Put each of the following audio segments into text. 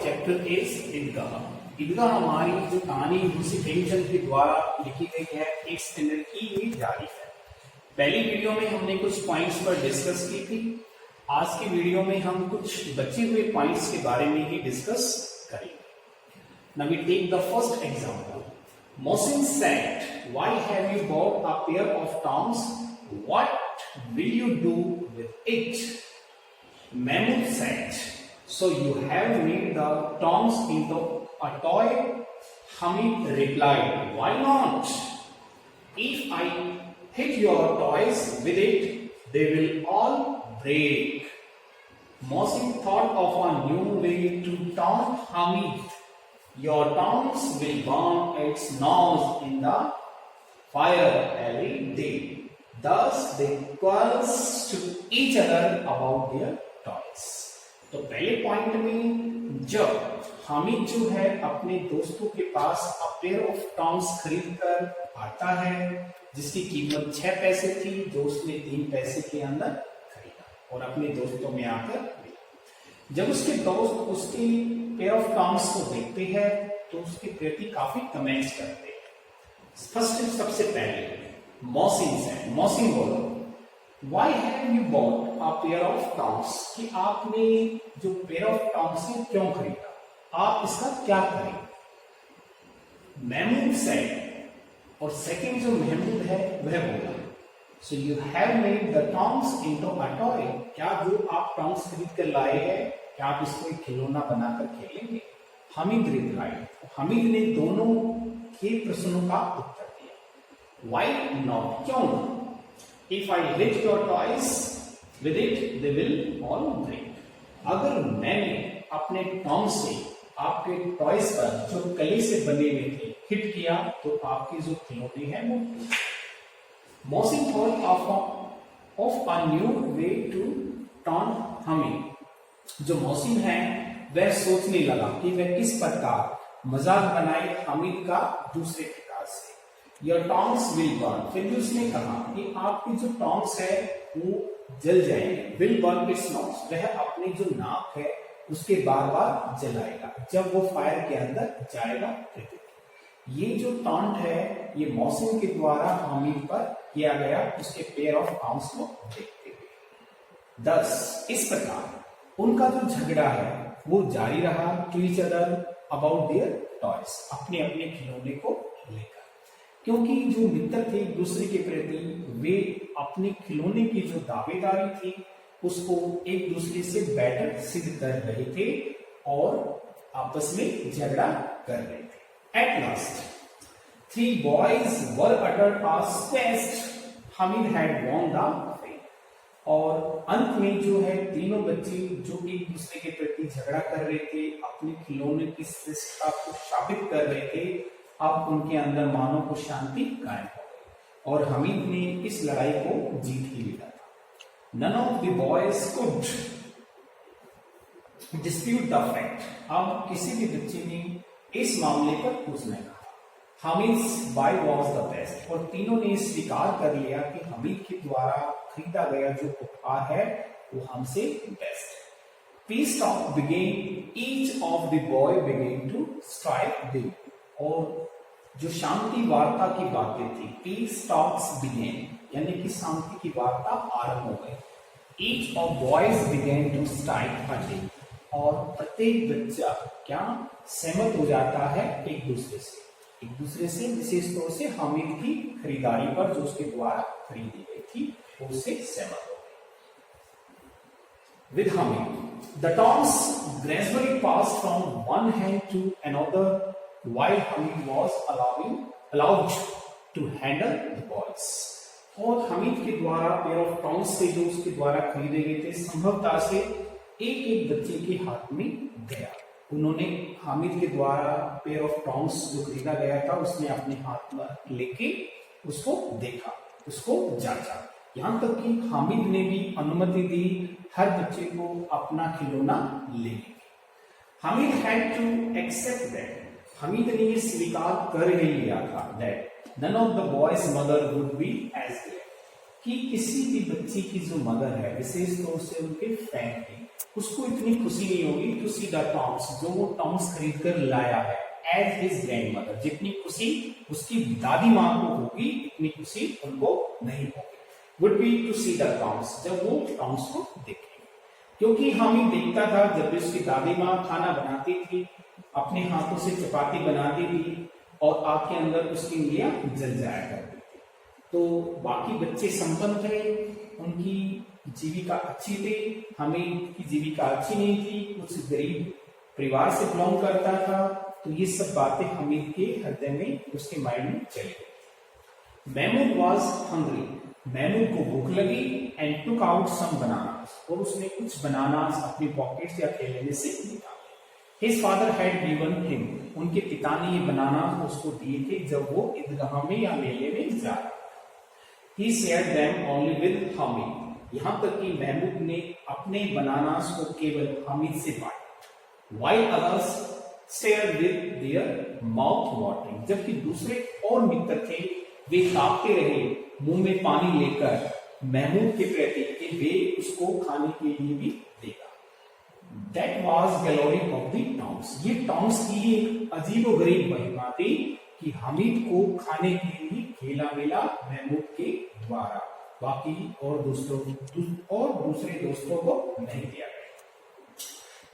Chapter is ईदगाह। ईदगाह हमारी जो कहानी दूसरी प्रेमचंद के द्वारा लिखी गई है 8th स्टैंडर्ड की, ये जारी है। पहली वीडियो में हमने कुछ पॉइंट्स पर डिस्कस की थी। आज की वीडियो में हम कुछ बचे हुए पॉइंट्स के बारे में ही डिस्कस करेंगे। Now we take the first example. Mohsin said, "Why have you bought a pair of tongs? What will you do with it?" Mahmood said, "So you have made the tongs into a toy?" Hamid replied, "Why not? If I hit your toys with it, they will all break." Mohsin thought of a new way to taunt Hamid. "Your tongs will burn its nose in the fire every day." Thus they quarrels to each other about their toys. तो पहले point में जब हामिद जो है अपने दोस्तों के पास a pair of tongs खरीद कर आता है जिसकी कीमत 6 पैसे थी, जो उसने 3 पैसे के अंदर खरीदा और अपने दोस्तों में आकर मिला। जब उसके दोस्त उसकी पेयर ऑफ टॉन्ग्स को देखते हैं तो उसके प्रति काफी कमेंट्स करते हैं। फर्स्ट सबसे पहले मोहसिन बोलो, Why have you bought a pair of tongs? कि आपने जो पेयर ऑफ टॉन्ग्स है क्यों खरीदा, आप इसका क्या करें? महमूद said, और सेकंड जो महमूद है वह बोला, So you have made the tongs into a toy. क्या जो आप टॉन्ग्स खरीद कर लाए हैं क्या आप इसको एक खिलौना बनाकर खेलेंगे? हमीद रिप्लाइड, हमीद ने दोनों के प्रश्नों का उत्तर दिया। Why not? क्यों? If I hit your toys with it, they will all break. अगर मैंने अपने टॉन्ग से आपके टॉयज पर जो कली से बने हुए थे हिट किया तो आपके जो खिलौने हैं वो Mohsin thought of a new way to taunt Hamid. जो मोहसिन है वह सोचने लगा कि वह किस प्रकार मजाक बनाए हमीद का दूसरे प्रकार से। Your tongs will burn. फिर भी उसने कहा कि आपकी जो टॉन्ग्स है वो जल जाएंगे। Will burn its nose. वह अपनी जो नाक है उसके बार बार जलाएगा जब वो फायर के अंदर जाएगा। ये जो टॉन्ट है ये मोहसिन के द्वारा हामिद पर किया गया उसके पेयर ऑफ टॉन्ग्स को देखते हुए। 10 इस प्रकार उनका जो झगड़ा है वो जारी रहा to each other about their toys, अपने अपने खिलौने को लेकर। क्योंकि जो मित्र थे एक दूसरे के प्रति वे अपने खिलौने की जो दावेदारी थी उसको एक दूसरे से बेटर सिद्ध कर रहे थे और आपस में झगड़ा कर रहे थे। At last 3 boys were uttered as best Hamid had won the fight. और अंत में जो है तीनों बच्चे जो एक दूसरे के प्रति झगड़ा कर रहे थे, अपने खिलौने की श्रेष्ठता को साबित कर रहे थे, अब उनके अंदर मानो को शांति कायम हो गई और हमीद ने इस लड़ाई को जीत ही लिया था। None of the boys could dispute the fact. अब किसी भी बच्चे ने इस मामले पर कुछ नहीं कहा। हमीद्स बाय वॉज द बेस्ट और तीनों ने स्वीकार कर लिया कि हमीद के द्वारा खरीदा गया जो उपहार है वो हमसे बेस्ट है। Peace talk began. Each of the boy began to strike the और जो शांति वार्ता की बातें थी पीस टॉक्स बिगेन यानी कि शांति की वार्ता आरंभ हो गई। Each of boys begin to strike a day और प्रत्येक बच्चा क्या सहमत हो जाता है एक दूसरे से विशेष तौर से हामिद की खरीदारी पर जो उसके द्वारा खरीदी गई थी उससे सहमत हो गए। With Hamid the tongs gradually pass from one hand to another while Hamid was allowed to handle the balls. और हमीद के द्वारा पेयर ऑफ टॉन्ग्स से जो उसके द्वारा खरीदे गए थे संभवतः से एक बच्चे के हाथ में गया। उन्होंने हामिद के द्वारा पेयर ऑफ टॉन्ग्स जो खरीदा गया था उसने अपने हाथ में लेके उसको देखा, उसको जांचा, यहाँ तक कि हामिद ने भी अनुमति दी हर बच्चे को अपना खिलौना लेने की। Hamid had to accept that, Hamid ने ये स्वीकार कर ही लिया था that none of the boys mother would be as great, कि किसी भी बच्ची की जो मदर है विशेष तौर से उनके फैन की उसको इतनी खुशी नहीं होगी टू सी द टॉम्स, जो वो टॉम्स खरीद कर लाया है, एज हिज ग्रैंड मदर। जितनी खुशी उसकी दादी माँ को होगी इतनी खुशी उनको नहीं होगी। Would be to see the tongs, जब वो टॉम्स को देखेंगे। क्योंकि हम ही देखता था जब भी उसकी दादी माँ खाना बनाती थी, अपने हाथों से चपाती बनाती थी और आग के अंदर उसकी उंगलियां जल जाया करती थी। तो बाकी बच्चे संपन्न थे, उनकी जीविका अच्छी थी, हमें की जीविका अच्छी नहीं थी, कुछ गरीब परिवार से बिलोंग करता था। तो ये सब बातें हमीद के हृदय में, उसके माइंड में चली गई। महमूद वॉज हंग्री, महमूद को भूख लगी and took out some bananas, और उसने कुछ बनानास अपनी पॉकेट या थैले में से निकाले। His father had given him, उनके पिता ने ये बनानास उसको दिए थे जब वो ईदगाह में या मेले में जा रहा था। He shared them only with Hamid, यहां तक कि महमूद ने अपने बनानास को केवल हामिद से बांटा। While others shared with their mouth watering, जबकि दूसरे और मित्र थे वे कांपते रहे मुंह में पानी लेकर महमूद के प्रति कि वे उसको खाने के लिए भी देगा। That was glory of the Tom's, ये टॉम्स की एक अजीबोगरीब महिमा थी कि हामिद को खाने के लिए खेला मिला महमूद के द्वारा, बाकी और दूसरे दोस्तों को नहीं दिया गया।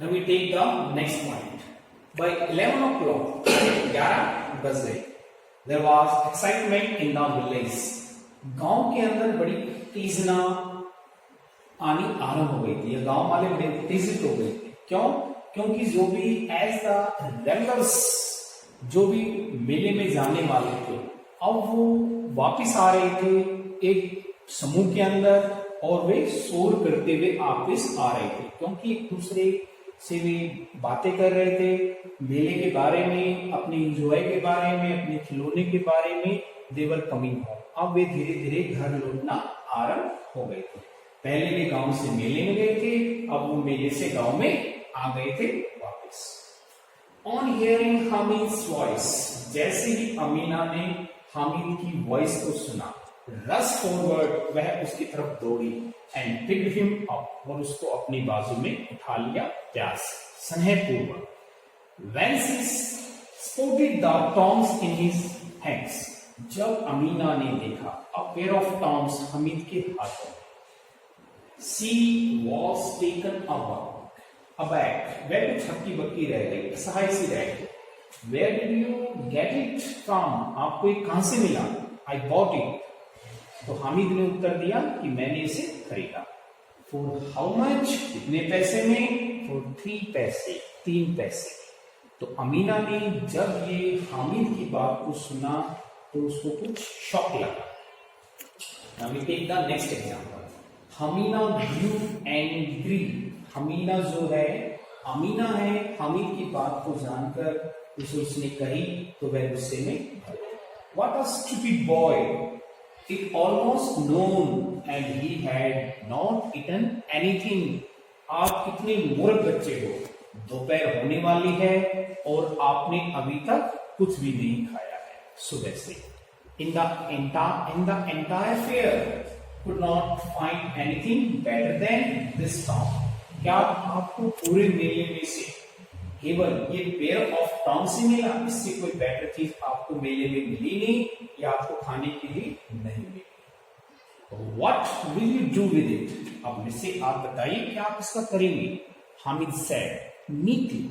Now we take the next point. By 11 o'clock, 11 बज गए। There was excitement in the village. गांव के अंदर बड़ी उत्तेजना आनी आरंभ हो गई थी, या गांव वाले बड़े उत्तेजित हो गए थे। क्यों? क्योंकि जो भी एज द रेगुलर्स, जो भी मेले में जाने वाले थे, अब वो वापिस आ रहे थे एक समूह के अंदर, और वे शोर करते हुए वापिस आ रहे थे, क्योंकि एक दूसरे से वे बातें कर रहे थे मेले के बारे में, अपने एंजॉय के बारे में, अपने खिलौने के बारे में। देवर कमिंग होम, अब वे धीरे धीरे घर लौटना आरंभ हो गए थे। पहले वे गांव से मेले में गए थे, अब वो मेले से गांव में आ गए थे वापस। ऑन हियरिंग हामिद्स वॉइस, जैसे ही अमीना ने हामिद की वॉइस को सुना, रश फॉरवर्ड, वह उसकी तरफ दौड़ी, एंड पिक्ड हिम अप, और उसको अपनी बाजू में उठा लिया प्यार से, स्नेहपूर्वक। When she spotted the toms in his hands, जब अमीना ने देखा a pair of toms Hamid के हाथों में, she was taken aback, वह कुछ हक्की बक्की रह गई, असहाय सी रह गई। Where did you get it from? आपको ये कहां से मिला? I bought it. तो हामिद ने उत्तर दिया कि मैंने इसे खरीदा। For how much? कितने पैसे में? For 3 पैसे, 3 पैसे। तो अमीना ने जब ये हामिद की बात को सुना तो उसको कुछ शॉक लगा। Now we take the next example. हमीना grew angry. हमीना जो है, अमीना है, हामिद की बात को जानकर उसे उसने कही तो वह गुस्से में भर गई। What a stupid boy! It almost noon and he had not eaten anything. आप कितने मूर्ख बच्चे हो, दोपहर होने वाली है और आपने अभी तक कुछ भी नहीं खाया है सुबह से। In the entire fair could not find anything better than this tom. क्या आपको पूरे मेले में से केवल ये पेयर ऑफ टॉम से मिला? इससे कोई बेटर चीज आपको मेले में मिली नहीं, या आपको खाने के लिए नहीं मिली। What will you do with it? अब मुझसे आप बताइए कि आप इसका करेंगे। Hamid said meekly.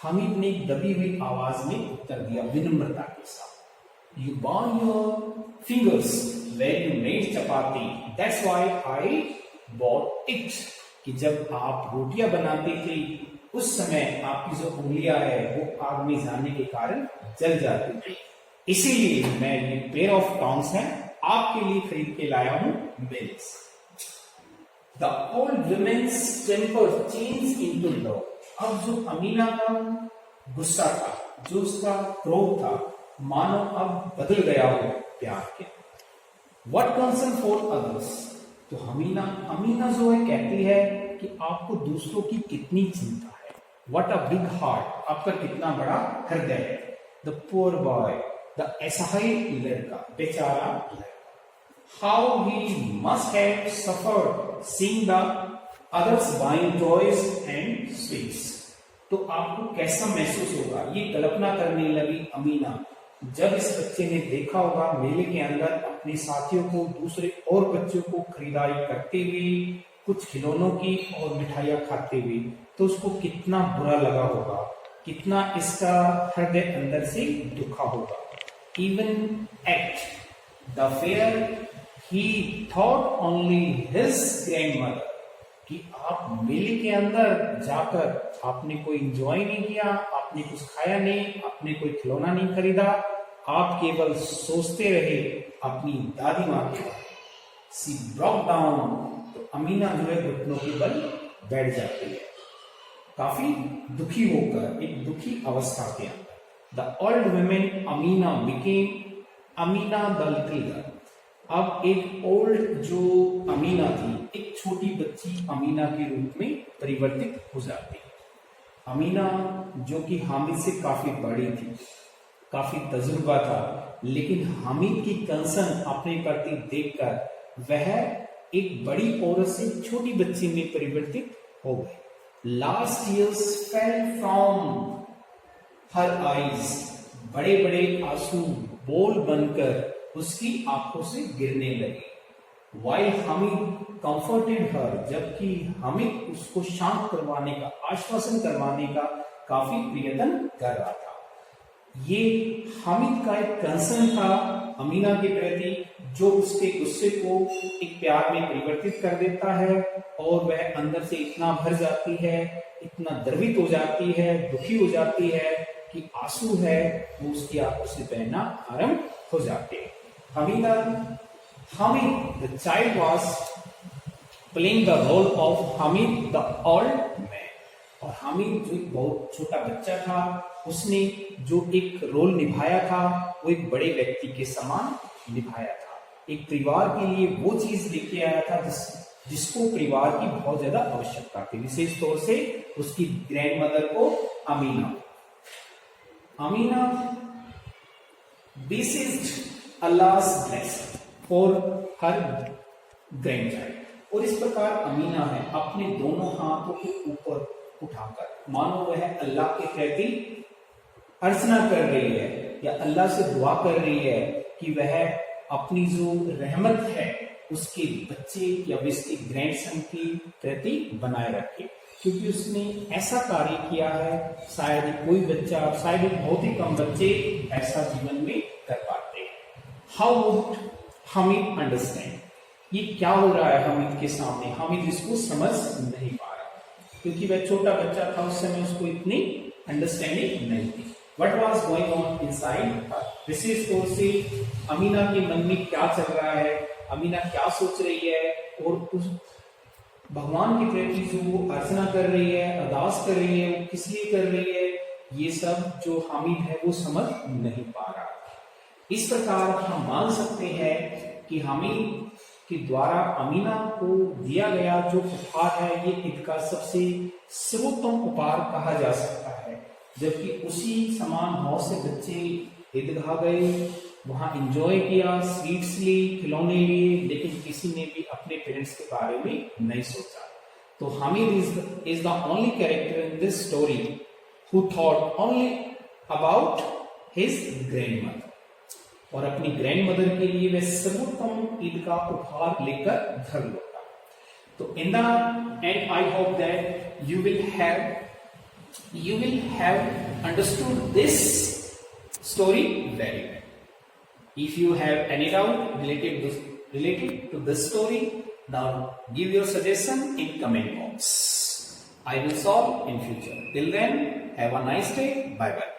हामिद ने दबी हुई आवाज में उत्तर दिया विनम्रता के साथ। You burn your fingers when you made chapati. That's why I bought it. कि जब आप रोटियां बनाते थे उस समय आपकी जो उंगलियां है वो आग में जाने के कारण जल जाती थी, इसीलिए मैं ये पेयर ऑफ टॉन्ग्स हैं आपके लिए खरीद के लाया हूं मेरे से। The old women's temper change into love. अब जो अमीना का गुस्सा था, जो उसका क्रोध था, मानो अब बदल गया हो प्यार के। What concern for others? तो अमीना जो है कहती है कि आपको दूसरों की कितनी चिंता है। What a big heart! आपका कितना बड़ा हृदय है। The poor boy, the असहाय लड़का, बेचारा लड़का। How he must have suffered seeing the others buying toys and sweets. तो आपको कैसा महसूस होगा? ये कल्पना करने लगी अमीना, जब इस बच्चे ने देखा होगा मेले के अंदर अपने साथियों को, दूसरे और बच्चों को खरीदारी करते हुए, कुछ खिलौनों की और मिठाइयां खाते हुए, तो उसको कितना बुरा लगा होगा, कितना इसका हृदय अंदर से दुखा होगा। Even at the fair, he thought only his grandmother, कि आप मेले के अंदर जाकर आपने कोई एंजॉय नहीं किया, आपने कुछ खाया नहीं, आपने कोई खिलौना नहीं खरीदा, आप केवल सोचते रहे अपनी दादी माँ के बारे में। सी ब्रोक डाउन, तो अमीना जो है घुटनों के बल बैठ जाती है, काफी दुखी होकर, एक दुखी अवस्था के अंदर। The old women Amina became Amina the little girl. अब एक ओल्ड जो अमीना थी, एक छोटी बच्ची अमीना के रूप में परिवर्तित हो जाती है। अमीना जो कि हामिद से काफी बड़ी थी, काफी तजुर्बा था, लेकिन हामिद की कंसर्न अपने प्रति देखकर वह एक बड़ी औरत से छोटी बच्ची में परिवर्तित हो गई। Last years fell from her eyes, बड़े बड़े आंसू बोल बनकर उसकी आंखों से गिरने लगे। वाइल हामिद कंफर्टेड हर, जबकि हामिद उसको शांत करवाने का, आश्वासन करवाने का काफी प्रयत्न कर रहा था। ये हामिद का एक कंसर्न था अमीना के प्रति, जो उसके गुस्से को एक प्यार में परिवर्तित कर देता है और वह अंदर से इतना भर जाती है, इतना द्रवित हो जाती है, दुखी हो जाती है कि आंसू है वो उसकी आंखों से बहना आरंभ हो जाते हैं। Hamid, the child was playing the role of Hamid, the old man. और हामिद जो एक बहुत छोटा बच्चा था, उसने जो एक रोल निभाया था वो एक बड़े व्यक्ति के समान निभाया था। एक परिवार के लिए वो चीज लेके आया था जिसको परिवार की बहुत ज्यादा आवश्यकता थी, विशेष तौर से उसकी ग्रैंडमदर को Amina. बेसिस्ड Allah's blessing for her grandchild। और इस प्रकार अमीना है अपने दोनों हाथों को ऊपर उठाकर, मानो वह अल्लाह के प्रति अर्चना कर रही है या अल्लाह से दुआ कर रही है कि वह अपनी जो रहमत है उसके बच्चे या उसके ग्रैंडसन की प्रति बनाए रखे, क्योंकि उसने ऐसा कार्य किया है शायद कोई बच्चा, शायद बहुत ही कम बच्चे ऐसा जीवन में कर पाते। How would Hamid understand? ये क्या हो रहा है हामिद के सामने? हामिद इसको समझ नहीं पा रहा, क्योंकि वह छोटा बच्चा था, उस समय उसको इतनी अंडरस्टैंडिंग नहीं थी। What was going on inside her? विशेष तौर से अमीना के मन में क्या चल रहा है, अमीना क्या सोच रही है, और उस भगवान के प्रति जो वो अर्चना कर रही है, अरदास कर रही है, वो किस लिए कर रही है, ये सब जो हामिद है वो समझ नहीं पा रहा। इस प्रकार हम मान सकते हैं कि हामिद के द्वारा अमीना को दिया गया जो उपहार है, ये ईद का सबसे सर्वोत्तम उपहार कहा जा सकता है। जबकि उसी समान बहुत से बच्चे ईदगाह गए, वहां एंजॉय किया, स्वीट्स ली, खिलौने लिए, लेकिन किसी ने भी अपने पेरेंट्स के बारे में नहीं सोचा। तो Hamid is the only character in this story who thought only about his grandmother, और अपनी ग्रैंडमदर के लिए वह सर्वोत्तम ईद का उपहार लेकर घर लौटा। तो in the and I hope that you will have understood this story very well. If you have any doubt related to this story, now give your suggestion in comment box. I will solve in future. Till then, have a nice day. Bye bye.